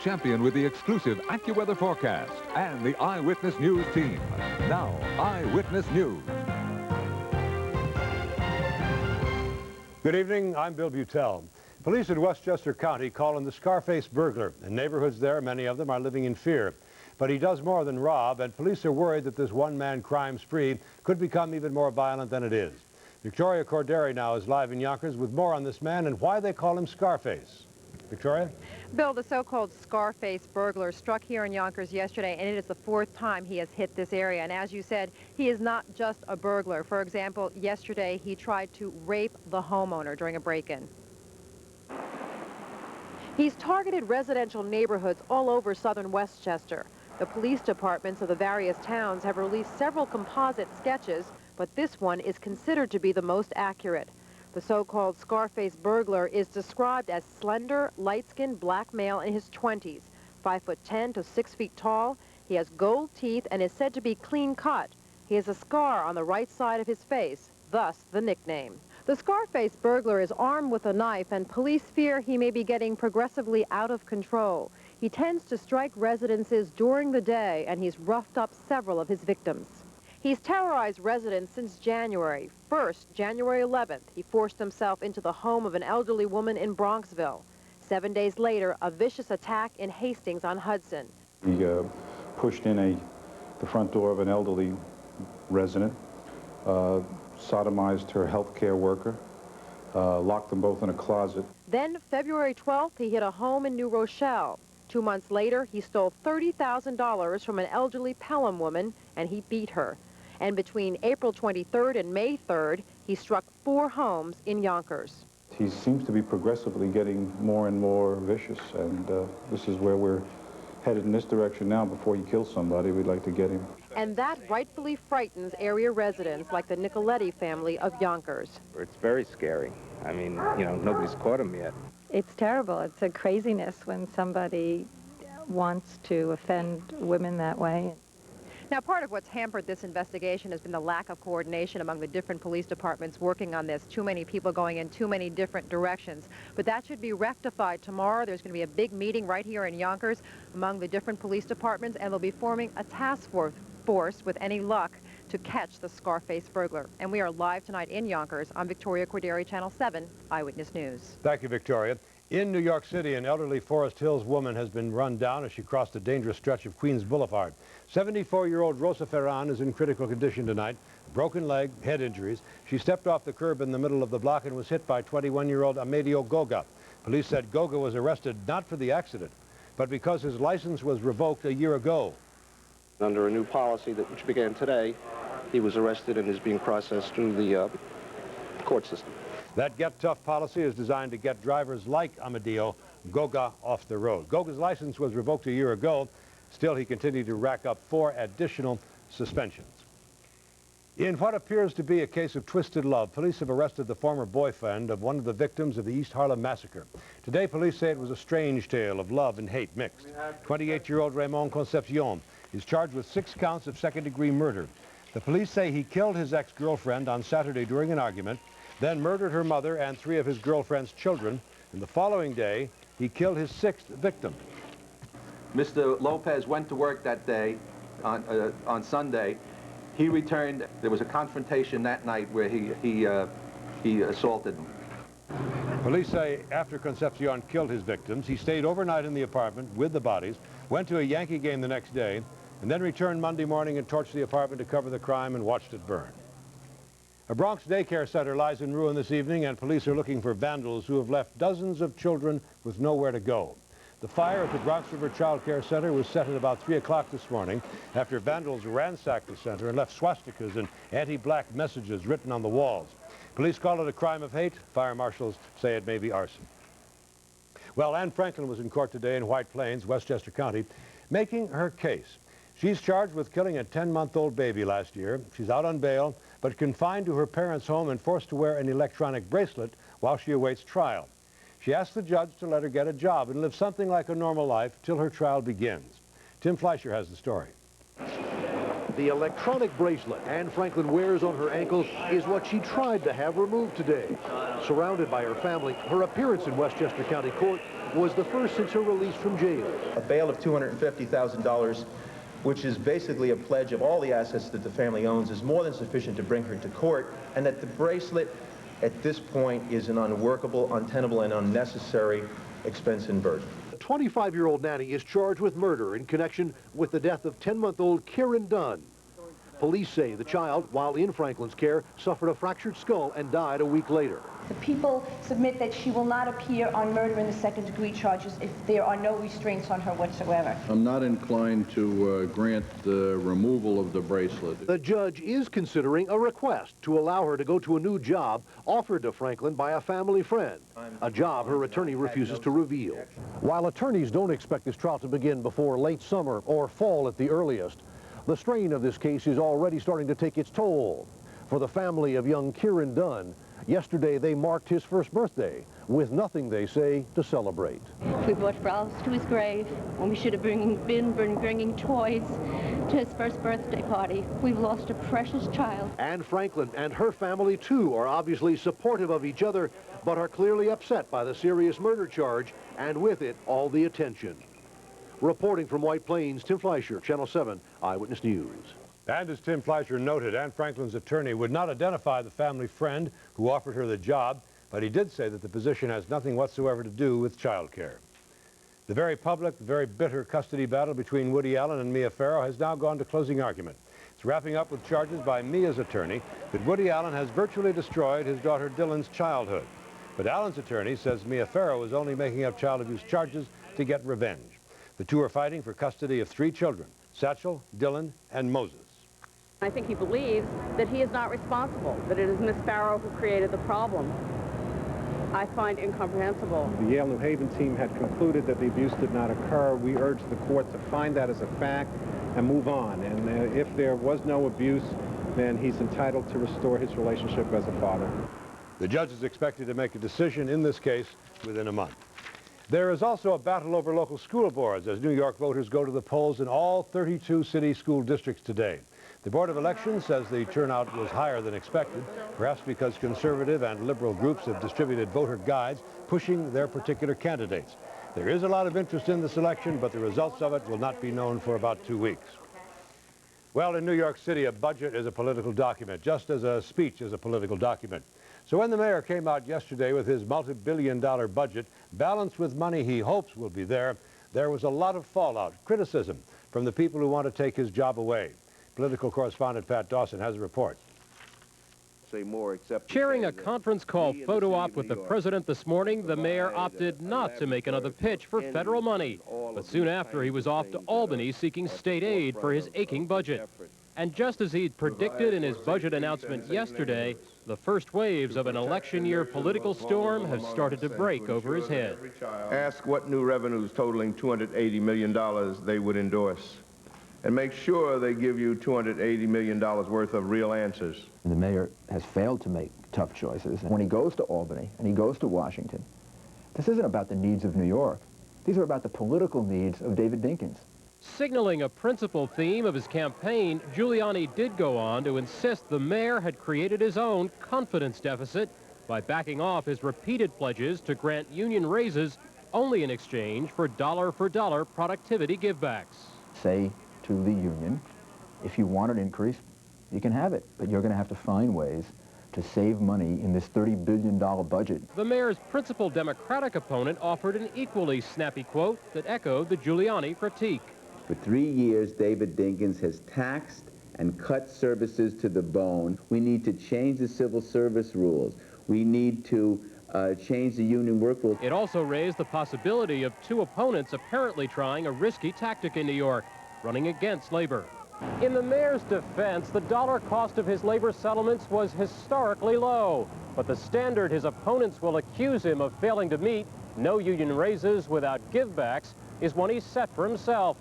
champion with the exclusive Accuweather forecast and the Eyewitness News team. Now, Eyewitness News. Good evening, I'm Bill Beutel. Police in Westchester County call him the Scarface burglar. In neighborhoods there, many of them are living in fear. But he does more than rob, and police are worried that this one-man crime spree could become even more violent than it is. Victoria Corderi now is live in Yonkers with more on this man and why they call him Scarface. Victoria? Bill, the so-called Scarface burglar struck here in Yonkers yesterday, and it is the fourth time he has hit this area. And as you said, he is not just a burglar. For example, yesterday he tried to rape the homeowner during a break-in. He's targeted residential neighborhoods all over southern Westchester. The police departments of the various towns have released several composite sketches, but this one is considered to be the most accurate. The so-called Scarface burglar is described as slender, light-skinned black male in his 20s, 5'10" to 6 feet tall. He has gold teeth and is said to be clean-cut. He has a scar on the right side of his face, thus the nickname. The Scarface burglar is armed with a knife, and police fear he may be getting progressively out of control. He tends to strike residences during the day, and he's roughed up several of his victims. He's terrorized residents since January. First, January 11th, he forced himself into the home of an elderly woman in Bronxville. 7 days later, a vicious attack in Hastings-on-Hudson. He pushed in the front door of an elderly resident, sodomized her health care worker, locked them both in a closet. Then, February 12th, he hit a home in New Rochelle. 2 months later, he stole $30,000 from an elderly Pelham woman, and he beat her. And between April 23rd and May 3rd, he struck 4 homes in Yonkers. He seems to be progressively getting more and more vicious, and this is where we're headed in this direction now. Before he kills somebody, we'd like to get him. And that rightfully frightens area residents like the Nicoletti family of Yonkers. It's very scary. I mean, you know, nobody's caught him yet. It's terrible. It's a craziness when somebody wants to offend women that way. Now, part of what's hampered this investigation has been the lack of coordination among the different police departments working on this. Too many people going in too many different directions. But that should be rectified tomorrow. There's going to be a big meeting right here in Yonkers among the different police departments, and they'll be forming a task force with any luck to catch the Scarface burglar. And we are live tonight in Yonkers on Victoria Corderi, Channel 7 Eyewitness News. Thank you, Victoria. In New York City, an elderly Forest Hills woman has been run down as she crossed a dangerous stretch of Queens Boulevard. 74-year-old Rosa Ferran is in critical condition tonight. Broken leg, head injuries. She stepped off the curb in the middle of the block and was hit by 21-year-old Amedio Goga. Police said Goga was arrested not for the accident, but because his license was revoked a year ago. Under a new policy which began today, he was arrested and is being processed through the court system. That Get Tough policy is designed to get drivers like Amedio Goga off the road. Goga's license was revoked a year ago. Still, he continued to rack up 4 additional suspensions. In what appears to be a case of twisted love, police have arrested the former boyfriend of one of the victims of the East Harlem massacre. Today, police say it was a strange tale of love and hate mixed. 28-year-old Raymond Concepcion is charged with 6 counts of second-degree murder. The police say he killed his ex-girlfriend on Saturday during an argument, then murdered her mother and 3 of his girlfriend's children, and the following day, he killed his 6th victim. Mr. Lopez went to work that day, on Sunday. He returned. There was a confrontation that night where he assaulted him. Police say after Concepcion killed his victims, he stayed overnight in the apartment with the bodies, went to a Yankee game the next day, and then returned Monday morning and torched the apartment to cover the crime and watched it burn. A Bronx daycare center lies in ruin this evening, and police are looking for vandals who have left dozens of children with nowhere to go. The fire at the Bronx River Child Care Center was set at about 3 o'clock this morning after vandals ransacked the center and left swastikas and anti-black messages written on the walls. Police call it a crime of hate. Fire marshals say it may be arson. Well, Anne Franklin was in court today in White Plains, Westchester County, making her case. She's charged with killing a 10-month-old baby last year. She's out on bail, but confined to her parents' home and forced to wear an electronic bracelet while she awaits trial. She asked the judge to let her get a job and live something like a normal life till her trial begins. Tim Fleischer has the story. The electronic bracelet Anne Franklin wears on her ankle is what she tried to have removed today. Surrounded by her family, her appearance in Westchester County Court was the first since her release from jail. A bail of $250,000, which is basically a pledge of all the assets that the family owns, is more than sufficient to bring her to court, and that the bracelet at this point is an unworkable, untenable, and unnecessary expense and burden. A 25-year-old nanny is charged with murder in connection with the death of 10-month-old Kieran Dunn. Police say the child, while in Franklin's care, suffered a fractured skull and died a week later. The people submit that she will not appear on murder in the second-degree charges if there are no restraints on her whatsoever. I'm not inclined to grant the removal of the bracelet. The judge is considering a request to allow her to go to a new job offered to Franklin by a family friend, a job her attorney refuses to reveal. While attorneys don't expect this trial to begin before late summer or fall at the earliest, the strain of this case is already starting to take its toll. For the family of young Kieran Dunn, yesterday they marked his first birthday with nothing, they say, to celebrate. We brought flowers to his grave when we should have been bringing toys to his first birthday party. We've lost a precious child. And Franklin and her family, too, are obviously supportive of each other, but are clearly upset by the serious murder charge, and with it, all the attention. Reporting from White Plains, Tim Fleischer, Channel 7 Eyewitness News. And as Tim Fleischer noted, Anne Franklin's attorney would not identify the family friend who offered her the job, but he did say that the position has nothing whatsoever to do with child care. The very public, very bitter custody battle between Woody Allen and Mia Farrow has now gone to closing argument. It's wrapping up with charges by Mia's attorney that Woody Allen has virtually destroyed his daughter Dylan's childhood. But Allen's attorney says Mia Farrow is only making up child abuse charges to get revenge. The two are fighting for custody of 3 children, Satchel, Dylan, and Moses. I think he believes that he is not responsible, that it is Miss Farrow who created the problem. I find incomprehensible. The Yale New Haven team had concluded that the abuse did not occur. We urged the court to find that as a fact and move on. And if there was no abuse, then he's entitled to restore his relationship as a father. The judge is expected to make a decision in this case within a month. There is also a battle over local school boards as New York voters go to the polls in all 32 city school districts today. The Board of Elections says the turnout was higher than expected, perhaps because conservative and liberal groups have distributed voter guides pushing their particular candidates. There is a lot of interest in this election, but the results of it will not be known for about 2 weeks. Well, in New York City, a budget is a political document, just as a speech is a political document. So when the mayor came out yesterday with his multi-billion-dollar budget, balanced with money he hopes will be there was a lot of fallout, criticism from the people who want to take his job away. Political correspondent Pat Dawson has a report. Sharing a conference call photo op with the president this morning, the mayor opted not to make another pitch for federal money. But soon after, he was off to Albany seeking state aid for his aching budget. And just as he'd predicted in his budget announcement yesterday, the first waves of an election year political storm have started to break over his head. Ask what new revenues totaling $280 million they would endorse. And make sure they give you $280 million worth of real answers. The mayor has failed to make tough choices. When he goes to Albany and he goes to Washington, this isn't about the needs of New York. These are about the political needs of David Dinkins. Signaling a principal theme of his campaign, Giuliani did go on to insist the mayor had created his own confidence deficit by backing off his repeated pledges to grant union raises only in exchange for dollar-for-dollar productivity givebacks. Say to the union, if you want an increase, you can have it, but you're going to have to find ways to save money in this $30 billion budget. The mayor's principal Democratic opponent offered an equally snappy quote that echoed the Giuliani critique. For 3 years, David Dinkins has taxed and cut services to the bone. We need to change the civil service rules. We need to change the union work rules. It also raised the possibility of 2 opponents apparently trying a risky tactic in New York, running against labor. In the mayor's defense, the dollar cost of his labor settlements was historically low, but the standard his opponents will accuse him of failing to meet, no union raises without givebacks, is one he's set for himself.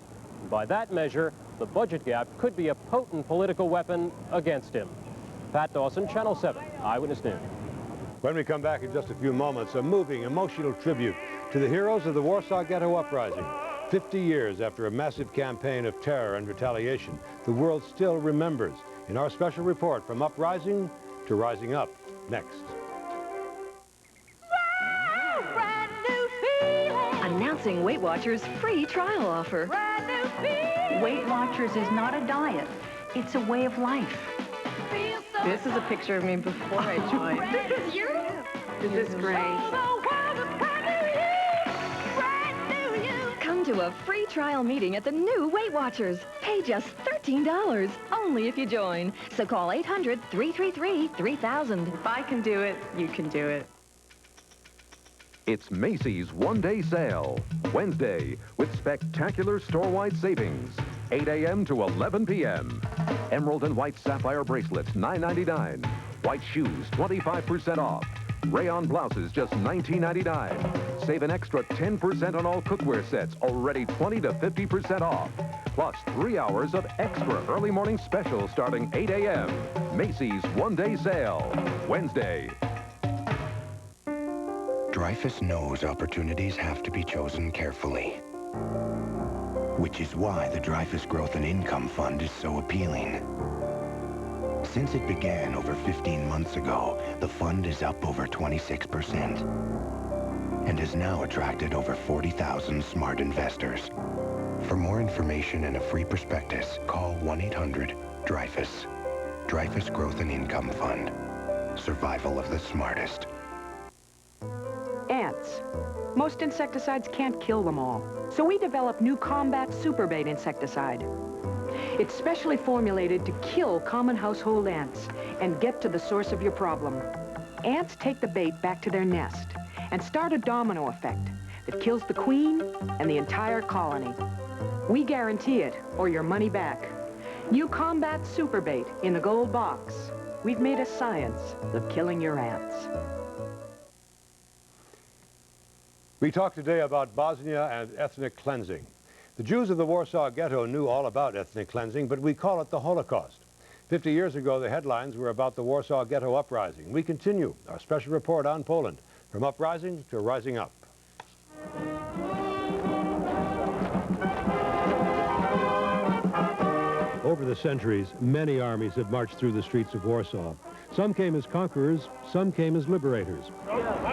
By that measure, the budget gap could be a potent political weapon against him. Pat Dawson, Channel 7 Eyewitness News. When we come back in just a few moments, a moving, emotional tribute to the heroes of the Warsaw Ghetto Uprising. 50 years after a massive campaign of terror and retaliation, the world still remembers. In our special report, From Uprising to Rising Up, next. A introducing Weight Watchers' free trial offer. Weight Watchers is not a diet. It's a way of life. This is a picture of me before I joined. This is you? Is this great? Come to a free trial meeting at the new Weight Watchers. Pay just $13, only if you join. So call 800-333-3000. If I can do it, you can do it. It's Macy's one-day sale. Wednesday, with spectacular store-wide savings. 8 a.m. to 11 p.m. Emerald and white sapphire bracelets, $9.99. White shoes, 25% off. Rayon blouses, just $19.99. Save an extra 10% on all cookware sets, already 20 to 50% off. Plus 3 hours of extra early morning specials starting 8 a.m. Macy's one-day sale. Wednesday. Dreyfus knows opportunities have to be chosen carefully, which is why the Dreyfus Growth and Income Fund is so appealing. Since it began over 15 months ago, the fund is up over 26% and has now attracted over 40,000 smart investors. For more information and a free prospectus, call 1-800-DREYFUS. Dreyfus Growth and Income Fund. Survival of the smartest. Ants. Most insecticides can't kill them all, so we developed new Combat Super Bait insecticide. It's specially formulated to kill common household ants and get to the source of your problem. Ants take the bait back to their nest and start a domino effect that kills the queen and the entire colony. We guarantee it, or your money back. New Combat Super Bait in the gold box. We've made a science of killing your ants. We talk today about Bosnia and ethnic cleansing. The Jews of the Warsaw Ghetto knew all about ethnic cleansing, but we call it the Holocaust. 50 years ago, the headlines were about the Warsaw Ghetto Uprising. We continue our special report on Poland, from uprising to rising up. Over the centuries, many armies have marched through the streets of Warsaw. Some came as conquerors, some came as liberators.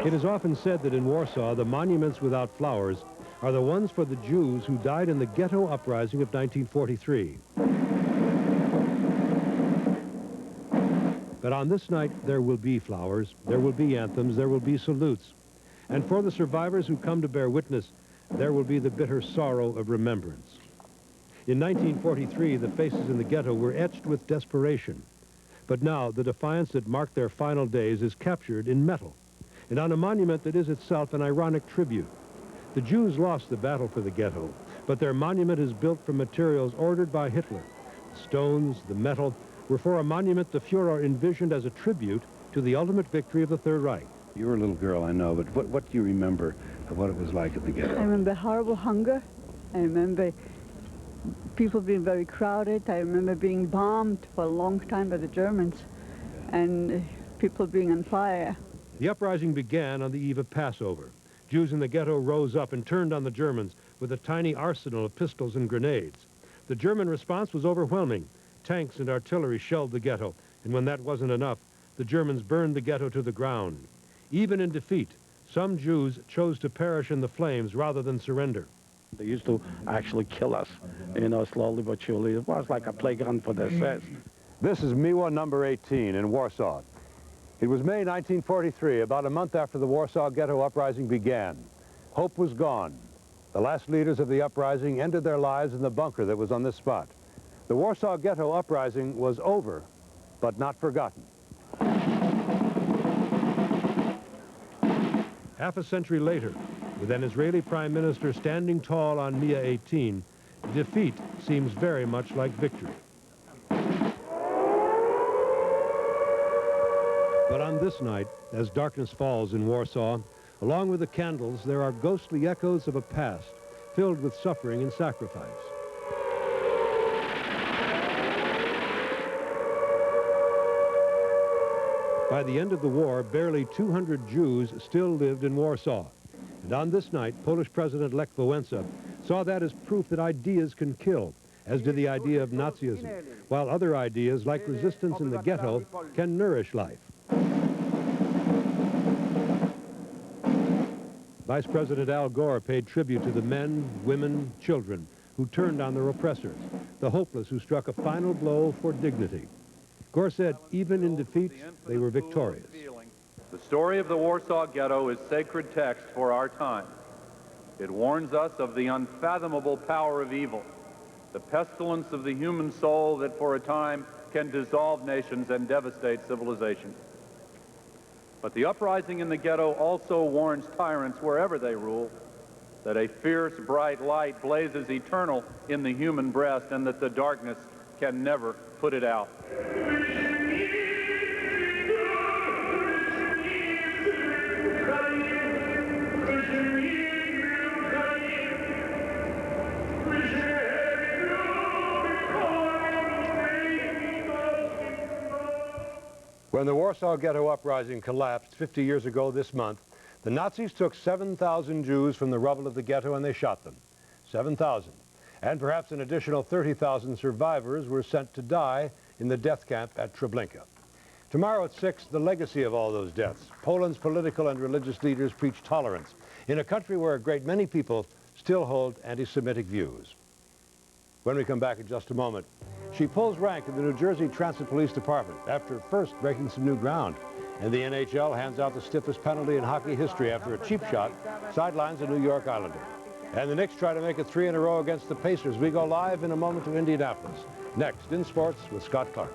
It is often said that in Warsaw, the monuments without flowers are the ones for the Jews who died in the Ghetto Uprising of 1943. But on this night, there will be flowers, there will be anthems, there will be salutes. And for the survivors who come to bear witness, there will be the bitter sorrow of remembrance. In 1943, the faces in the ghetto were etched with desperation. But now, the defiance that marked their final days is captured in metal, and on a monument that is itself an ironic tribute. The Jews lost the battle for the ghetto, but their monument is built from materials ordered by Hitler. The stones, the metal, were for a monument the Fuhrer envisioned as a tribute to the ultimate victory of the Third Reich. You were a little girl, I know, but what do you remember of what it was like at the ghetto? I remember horrible hunger. I remember people being very crowded. I remember being bombed for a long time by the Germans and people being on fire. The uprising began on the eve of Passover. Jews in the ghetto rose up and turned on the Germans with a tiny arsenal of pistols and grenades. The German response was overwhelming. Tanks and artillery shelled the ghetto, and when that wasn't enough, the Germans burned the ghetto to the ground. Even in defeat, some Jews chose to perish in the flames rather than surrender. They used to actually kill us, you know, slowly but surely. It was like a playground for their sets. This is Miła number 18 in Warsaw. It was May 1943, about a month after the Warsaw Ghetto Uprising began. Hope was gone. The last leaders of the uprising ended their lives in the bunker that was on this spot. The Warsaw Ghetto Uprising was over, but not forgotten. Half a century later, with an Israeli prime minister standing tall on Miła 18, defeat seems very much like victory. But on this night, as darkness falls in Warsaw, along with the candles, there are ghostly echoes of a past filled with suffering and sacrifice. By the end of the war, barely 200 Jews still lived in Warsaw. And on this night, Polish President Lech Wałęsa saw that as proof that ideas can kill, as did the idea of Nazism, while other ideas, like resistance in the ghetto, can nourish life. Vice President Al Gore paid tribute to the men, women, children who turned on their oppressors, the hopeless who struck a final blow for dignity. Gore said, even in defeat, they were victorious. The story of the Warsaw Ghetto is sacred text for our time. It warns us of the unfathomable power of evil, the pestilence of the human soul that for a time can dissolve nations and devastate civilizations. But the uprising in the ghetto also warns tyrants wherever they rule that a fierce, bright light blazes eternal in the human breast and that the darkness can never put it out. When the Warsaw Ghetto Uprising collapsed 50 years ago this month, the Nazis took 7,000 Jews from the rubble of the ghetto and they shot them. 7,000. And perhaps an additional 30,000 survivors were sent to die in the death camp at Treblinka. Tomorrow at 6, the legacy of all those deaths. Poland's political and religious leaders preach tolerance in a country where a great many people still hold anti-Semitic views. When we come back in just a moment, she pulls rank in the New Jersey Transit Police Department after first breaking some new ground. And the NHL hands out the stiffest penalty in hockey history after a cheap shot sidelines a New York Islander. And the Knicks try to make it 3 in a row against the Pacers. We go live in a moment to Indianapolis. Next, in sports with Scott Clark.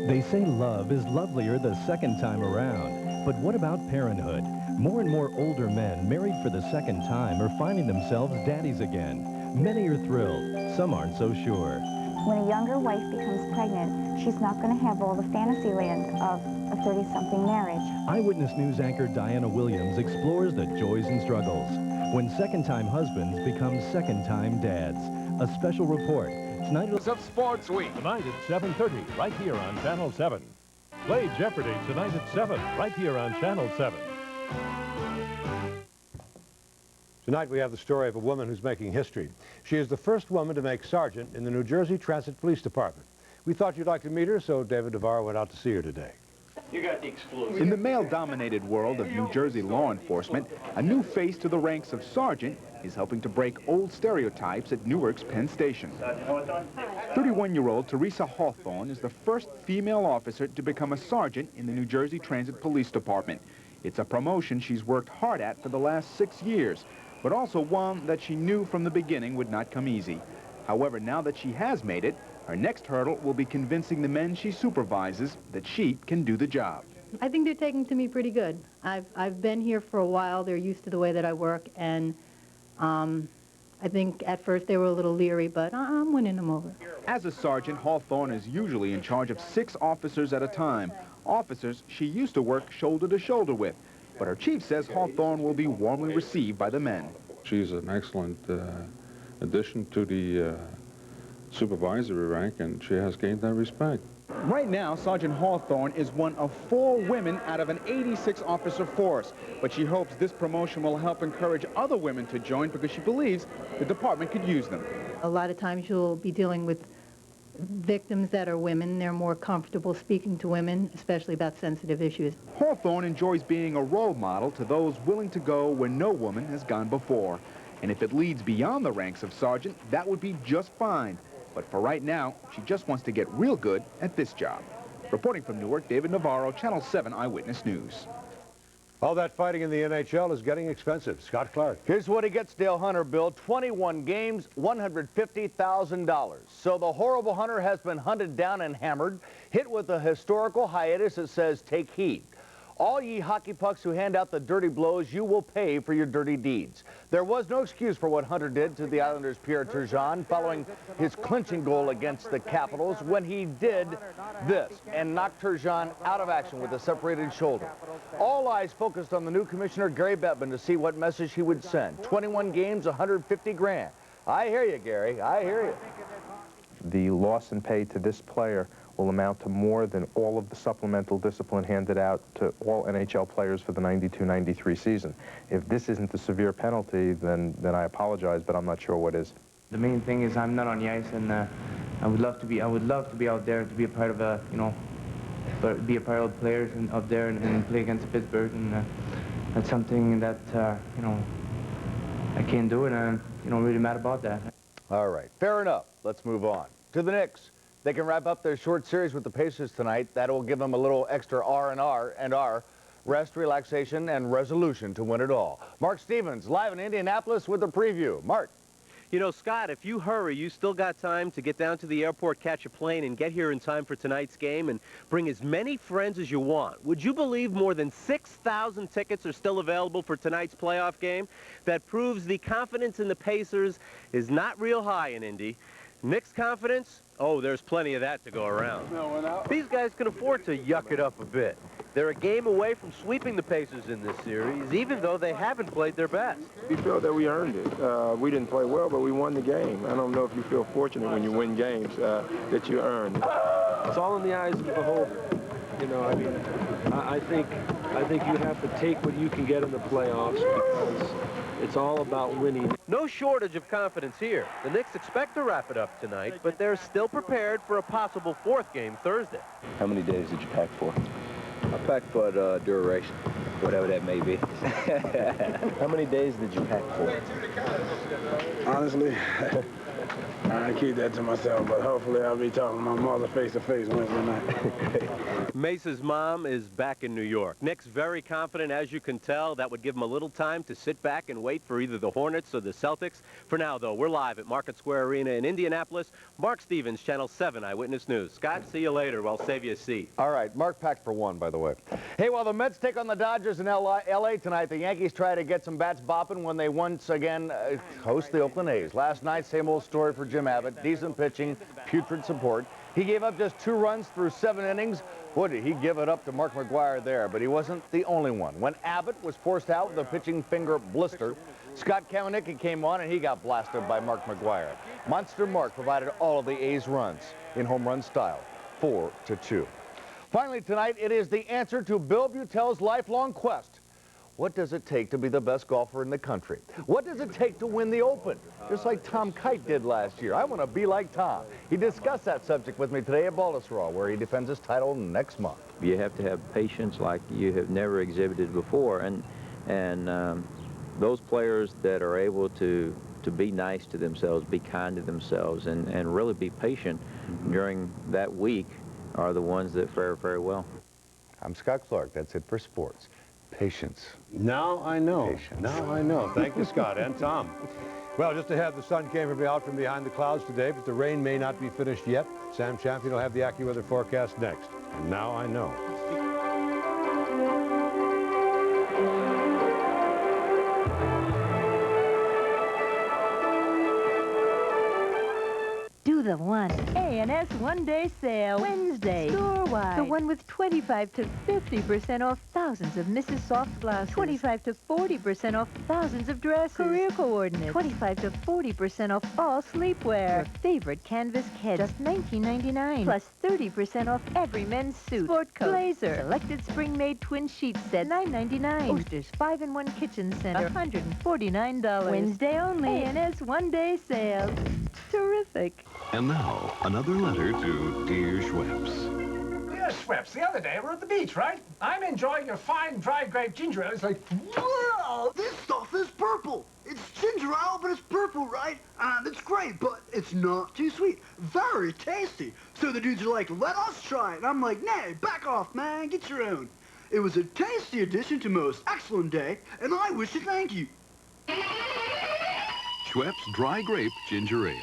They say love is lovelier the second time around. But what about parenthood? More and more older men married for the second time are finding themselves daddies again. Many are thrilled. Some aren't so sure. When a younger wife becomes pregnant, she's not going to have all the fantasy land of a 30-something marriage. Eyewitness News anchor Diana Williams explores the joys and struggles when second-time husbands become second-time dads. A special report tonight of Sports Week. Tonight at 7:30, right here on Channel 7. Play Jeopardy tonight at 7, right here on Channel 7. Tonight we have the story of a woman who's making history. She is the first woman to make sergeant in the New Jersey Transit Police Department. We thought you'd like to meet her, so David Navarro went out to see her today. You got the exclusive. In the male-dominated world of New Jersey law enforcement, a new face to the ranks of sergeant is helping to break old stereotypes at Newark's Penn Station. 31-year-old Teresa Hawthorne is the first female officer to become a sergeant in the New Jersey Transit Police Department. It's a promotion she's worked hard at for the last 6 years, but also one that she knew from the beginning would not come easy. However, now that she has made it, her next hurdle will be convincing the men she supervises that she can do the job. I think they're taking to me pretty good. I've been here for a while. They're used to the way that I work, and I think at first they were a little leery, but I'm winning them over. As a sergeant, Hawthorne is usually in charge of 6 officers at a time, officers she used to work shoulder to shoulder with. But her chief says Hawthorne will be warmly received by the men. She's an excellent addition to the supervisory rank, and she has gained that respect. Right now, Sergeant Hawthorne is one of 4 women out of an 86-officer force, but she hopes this promotion will help encourage other women to join because she believes the department could use them. A lot of times you'll be dealing with victims that are women. They're more comfortable speaking to women, especially about sensitive issues. Hawthorne enjoys being a role model to those willing to go where no woman has gone before. And if it leads beyond the ranks of sergeant, that would be just fine. But for right now, she just wants to get real good at this job. Reporting from Newark, David Navarro, Channel 7 Eyewitness News. All that fighting in the NHL is getting expensive. Scott Clark. Here's what he gets, Dale Hunter, Bill. 21 games, $150,000. So the horrible Hunter has been hunted down and hammered, hit with a historical hiatus that says, take heed. All ye hockey pucks who hand out the dirty blows, you will pay for your dirty deeds. There was no excuse for what Hunter did to the Islanders' Pierre Turgeon following his clinching goal against the Capitals when he did this and knocked Turgeon out of action with a separated shoulder. All eyes focused on the new commissioner, Gary Bettman, to see what message he would send. 21 games, 150 grand. I hear you, Gary. I hear you. The loss in pay to this player will amount to more than all of the supplemental discipline handed out to all NHL players for the 92-93 season. If this isn't a severe penalty, then I apologize, but I'm not sure what is. The main thing is I'm not on the ice, and I would love to be out there to be a part of be a part of the players and up there and play against Pittsburgh, and that's something that, you know, I can't do it, and I'm really mad about that. All right, fair enough. Let's move on. To the Knicks. They can wrap up their short series with the Pacers tonight. That will give them a little extra R&R, rest, relaxation, and resolution to win it all. Mark Stevens, live in Indianapolis with a preview. Mark. You know, Scott, if you hurry, you still got time to get down to the airport, catch a plane, and get here in time for tonight's game and bring as many friends as you want. Would you believe more than 6,000 tickets are still available for tonight's playoff game? That proves the confidence in the Pacers is not real high in Indy. Knicks' confidence? Oh, there's plenty of that to go around. These guys can afford to yuck it up a bit. They're a game away from sweeping the Pacers in this series, even though they haven't played their best. We felt that we earned it. We didn't play well, but we won the game. I don't know if you feel fortunate when you win games that you earned. It's all in the eyes of the beholder. You know, I mean, I think you have to take what you can get in the playoffs because it's all about winning. No shortage of confidence here. The Knicks expect to wrap it up tonight, but they're still prepared for a possible fourth game Thursday. How many days did you pack for? I packed for duration, whatever that may be. How many days did you pack for? Honestly, I keep that to myself, but hopefully I'll be talking to my mother face-to-face Wednesday night. Mace's mom is back in New York. Knicks very confident, as you can tell. That would give him a little time to sit back and wait for either the Hornets or the Celtics. For now, though, we're live at Market Square Arena in Indianapolis. Mark Stevens, Channel 7 Eyewitness News. Scott, see you later. I'll save you a seat. All right, Mark packed for one, by the way. Hey, while the Mets take on the Dodgers in L.A. tonight, the Yankees try to get some bats bopping when they once again host the Oakland A's. Last night, same old story for Jim Abbott. Decent pitching, putrid support. He gave up just 2 runs through 7 innings. Boy, did he give it up to Mark McGwire there, but he wasn't the only one. When Abbott was forced out with a pitching finger blister, Scott Kawanicki came on and he got blasted by Mark McGwire. Monster Mark provided all of the A's runs in home run style, 4-2. Finally tonight, it is the answer to Bill Beutel's lifelong quest. What does it take to be the best golfer in the country? What does it take to win the Open? Just like Tom Kite did last year. I want to be like Tom. He discussed that subject with me today at Baltusrol, where he defends his title next month. You have to have patience like you have never exhibited before, and those players that are able to be nice to themselves, be kind to themselves, and really be patient during that week are the ones that fare very well. I'm Scott Clark. That's it for sports. Patience. Now I know. Patience. Now I know. Thank you, Scott and Tom. Well, just ahead, the sun came out from behind the clouds today, but the rain may not be finished yet. Sam Champion will have the Accuweather forecast next. And now I know. Do the one. A&S one-day sale. Wednesday. Store-wide. The one with 25 to 50% off thousands of Mrs. Soft glasses. 25 to 40% off thousands of dresses. Career coordinates. 25 to 40% off all sleepwear. Your favorite canvas kid. Just $19.99. Plus 30% off every men's suit. Sport coat. Blazer. Selected spring-made twin sheet set. $9.99. Oster's 5-in-1 kitchen center. $149. Wednesday only. A&S one-day sale. Terrific. And now, another letter to Dear Schweppes. Dear Schweppes, the other day we're at the beach, right? I'm enjoying your fine dry grape ginger ale. It's like, whoa! This stuff is purple. It's ginger ale, but it's purple, right? And it's great, but it's not too sweet. Very tasty. So the dudes are like, let us try it. And I'm like, nay, back off, man. Get your own. It was a tasty addition to most excellent day, and I wish to thank you. Schweppes Dry Grape Ginger Ale.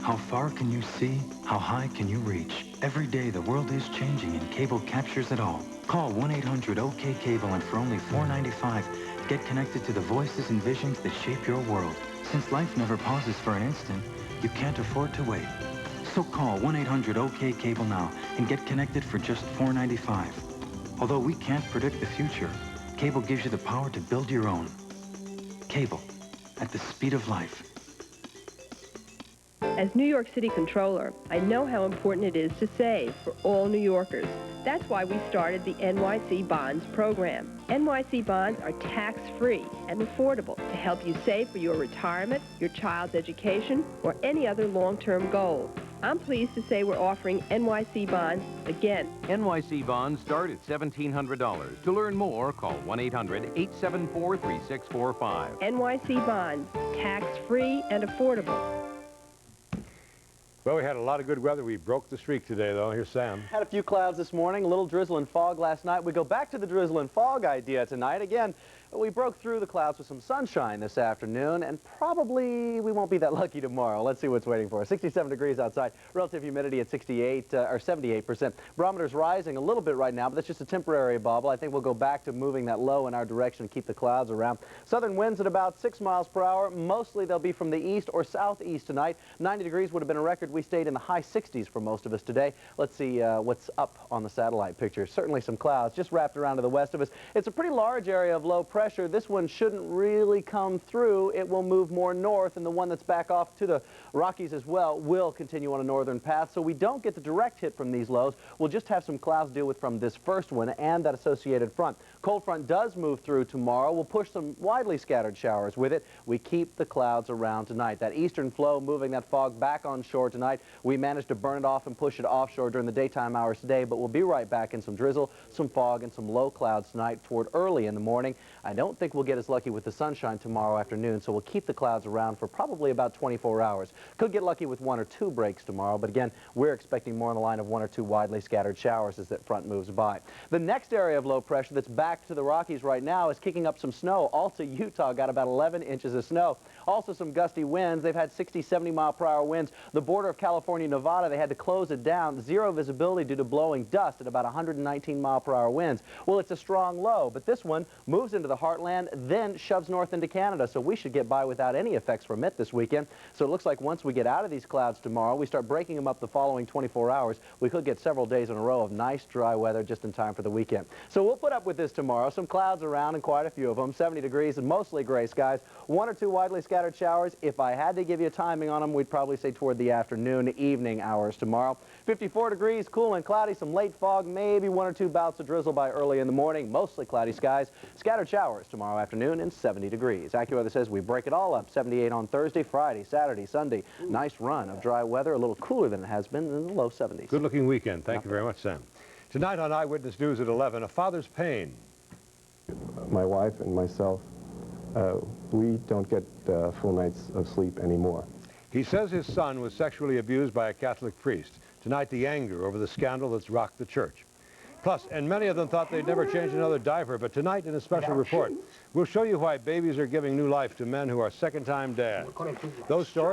How far can you see? How high can you reach? Every day the world is changing and cable captures it all. Call 1-800-OK-CABLE and for only $4.95, get connected to the voices and visions that shape your world. Since life never pauses for an instant, you can't afford to wait. So call 1-800-OK-CABLE now and get connected for just $4.95. Although we can't predict the future, cable gives you the power to build your own. Cable, at the speed of life. As New York City Controller, I know how important it is to save for all New Yorkers. That's why we started the NYC Bonds program. NYC Bonds are tax-free and affordable to help you save for your retirement, your child's education, or any other long-term goal. I'm pleased to say we're offering NYC bonds again. NYC bonds start at $1,700. To learn more, call 1-800-874-3645. NYC bonds, tax-free and affordable. Well, we had a lot of good weather. We broke the streak today, though. Here's Sam. Had a few clouds this morning, a little drizzle and fog last night. We go back to the drizzle and fog idea tonight. Again, we broke through the clouds with some sunshine this afternoon, and probably we won't be that lucky tomorrow. Let's see what's waiting for us. 67 degrees outside, relative humidity at 78%. Barometer's rising a little bit right now, but that's just a temporary bubble. I think we'll go back to moving that low in our direction and keep the clouds around. Southern winds at about 6 miles per hour. Mostly they'll be from the east or southeast tonight. 90 degrees would have been a record. We stayed in the high 60s for most of us today. Let's see what's up on the satellite picture. Certainly some clouds just wrapped around to the west of us. It's a pretty large area of low pressure. This one shouldn't really come through. It will move more north, and the one that's back off to the Rockies as well will continue on a northern path, so we don't get the direct hit from these lows. We'll just have some clouds to deal with from this first one and that associated front. Cold front does move through tomorrow. We'll push some widely scattered showers with it. We keep the clouds around tonight. That eastern flow moving that fog back on shore tonight. We managed to burn it off and push it offshore during the daytime hours today, but we'll be right back in some drizzle, some fog, and some low clouds tonight toward early in the morning. I don't think we'll get as lucky with the sunshine tomorrow afternoon, so we'll keep the clouds around for probably about 24 hours. Could get lucky with 1 or 2 breaks tomorrow, but again, we're expecting more in the line of 1 or 2 widely scattered showers as that front moves by. The next area of low pressure that's back to the Rockies right now is kicking up some snow. Alta, Utah got about 11 inches of snow. Also some gusty winds. They've had 60, 70 mile per hour winds. The border of California, Nevada, they had to close it down. Zero visibility due to blowing dust at about 119 mile per hour winds. Well, it's a strong low, but this one moves into the heartland, then shoves north into Canada, so we should get by without any effects from it this weekend. So it looks like once we get out of these clouds tomorrow, we start breaking them up the following 24 hours, we could get several days in a row of nice dry weather just in time for the weekend. So we'll put up with this tomorrow. Some clouds around and quite a few of them, 70 degrees and mostly gray skies. 1 or 2 widely scattered showers. If I had to give you a timing on them, we'd probably say toward the afternoon, evening hours tomorrow. 54 degrees, cool and cloudy, some late fog, maybe 1 or 2 bouts of drizzle by early in the morning, mostly cloudy skies. Scattered showers tomorrow afternoon and 70 degrees. Accuweather says we break it all up. 78 on Thursday, Friday, Saturday, Sunday. Nice run of dry weather, a little cooler than it has been in the low 70s. Good-looking weekend. Thank you very much, Sam. Tonight on Eyewitness News at 11, a father's pain. My wife and myself, we don't get full nights of sleep anymore. He says his son was sexually abused by a Catholic priest. Tonight, the anger over the scandal that's rocked the church. Plus, and many of them thought they'd never change another diaper, but tonight in a special report, we'll show you why babies are giving new life to men who are second-time dads. Those stories